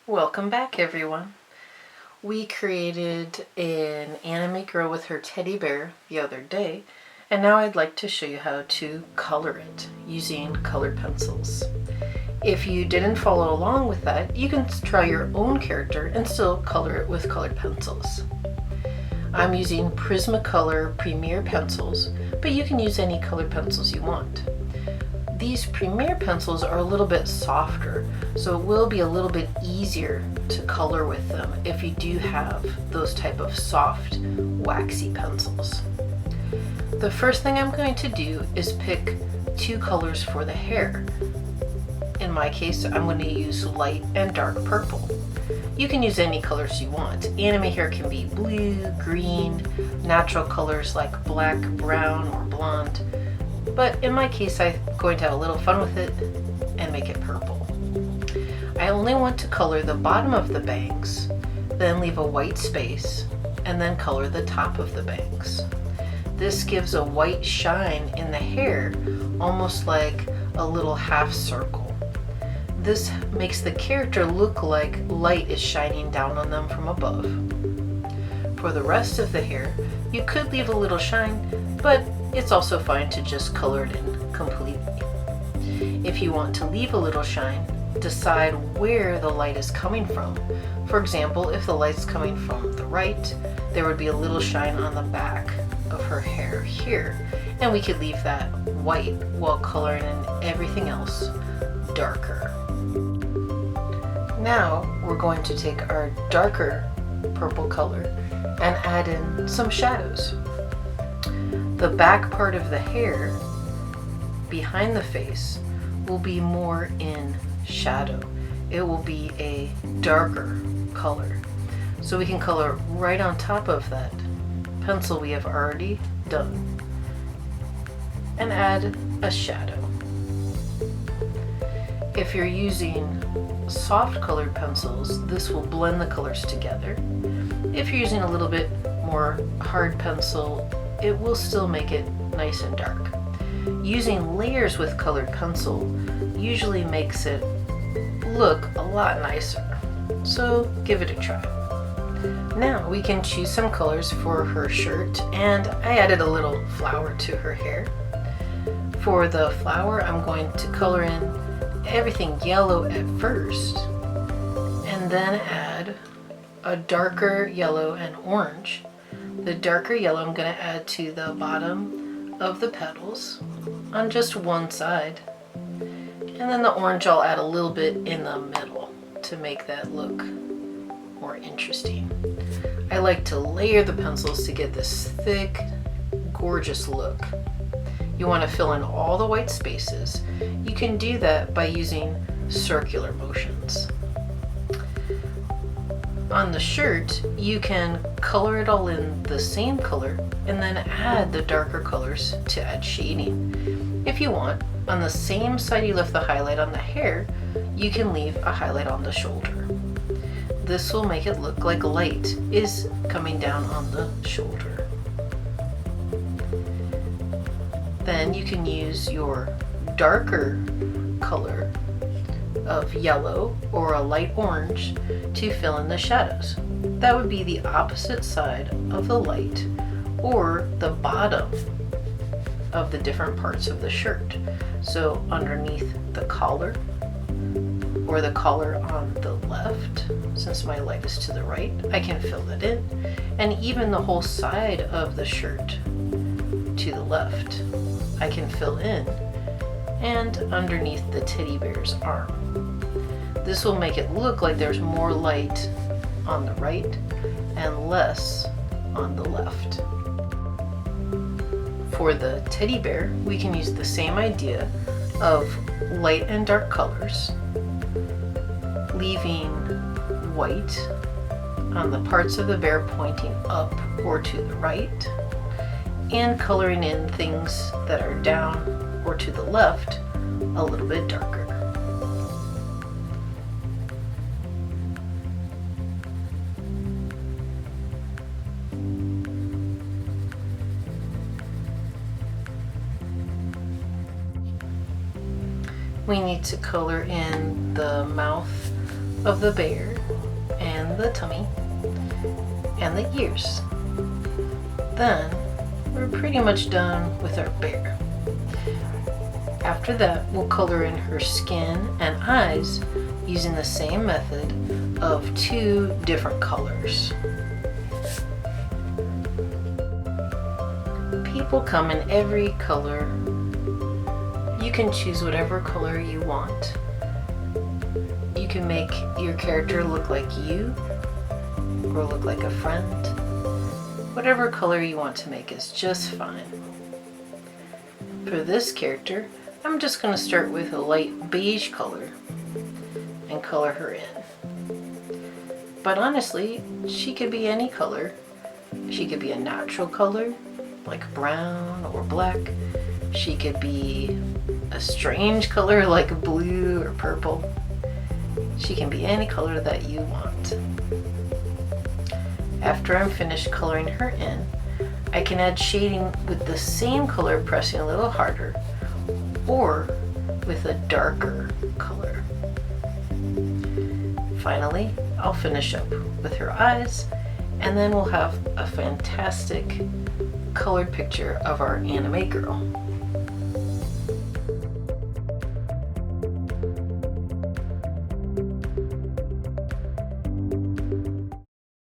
Welcome back, everyone. We created an anime girl with her teddy bear the other day, and now I'd like to show you how to color it using colored pencils. If you didn't follow along with that, you can try your own character and still color it with colored pencils. I'm using Prismacolor Premier pencils, but you can use any colored pencils you want. These Premier pencils are a little bit softer, so it will be a little bit easier to color with them if you do have those type of soft, waxy pencils. The first thing I'm going to do is pick two colors for the hair. In my case, I'm going to use light and dark purple. You can use any colors you want. Anime hair can be blue, green, natural colors like black, brown, or blonde. But in my case, I'm going to have a little fun with it and make it purple. I only want to color the bottom of the bangs, then leave a white space, and then color the top of the bangs. This gives a white shine in the hair, almost like a little half circle. This makes the character look like light is shining down on them from above. For the rest of the hair, you could leave a little shine, but it's also fine to just color it in completely. If you want to leave a little shine, decide where the light is coming from. For example, if the light's coming from the right, there would be a little shine on the back of her hair here, and we could leave that white while coloring in everything else darker. Now we're going to take our darker purple color and add in some shadows. The back part of the hair behind the face will be more in shadow. It will be a darker color. So we can color right on top of that pencil we have already done and add a shadow. If you're using soft colored pencils, this will blend the colors together. If you're using a little bit more hard pencil, it will still make it nice and dark. Using layers with colored pencil usually makes it look a lot nicer, so give it a try. Now we can choose some colors for her shirt, and I added a little flower to her hair. For the flower, I'm going to color in everything yellow at first, and then add a darker yellow and orange. The darker yellow I'm going to add to the bottom of the petals on just one side. And then the orange I'll add a little bit in the middle to make that look more interesting. I like to layer the pencils to get this thick, gorgeous look. You want to fill in all the white spaces. You can do that by using circular motions. On the shirt, you can color it all in the same color and then add the darker colors to add shading. If you want, on the same side you left the highlight on the hair, you can leave a highlight on the shoulder. This will make it look like light is coming down on the shoulder. Then you can use your darker color of yellow or a light orange to fill in the shadows. That would be the opposite side of the light or the bottom of the different parts of the shirt. So underneath the collar or the collar on the left, since my light is to the right, I can fill that in, and even the whole side of the shirt to the left I can fill in, and underneath the teddy bear's arm. This will make it look like there's more light on the right and less on the left. For the teddy bear, we can use the same idea of light and dark colors, leaving white on the parts of the bear pointing up or to the right, and coloring in things that are down or to the left a little bit darker. We need to color in the mouth of the bear and the tummy and the ears. Then we're pretty much done with our bear. After that, we'll color in her skin and eyes using the same method of 2 different colors. People come in every color. You can choose whatever color you want. You can make your character look like you or look like a friend. Whatever color you want to make is just fine. For this character, I'm just going to start with a light beige color and color her in. But honestly, she could be any color. She could be a natural color, like brown or black. She could be a strange color like blue or purple. She can be any color that you want. After I'm finished coloring her in, I can add shading with the same color, pressing a little harder, or with a darker color. Finally, I'll finish up with her eyes, and then we'll have a fantastic colored picture of our anime girl.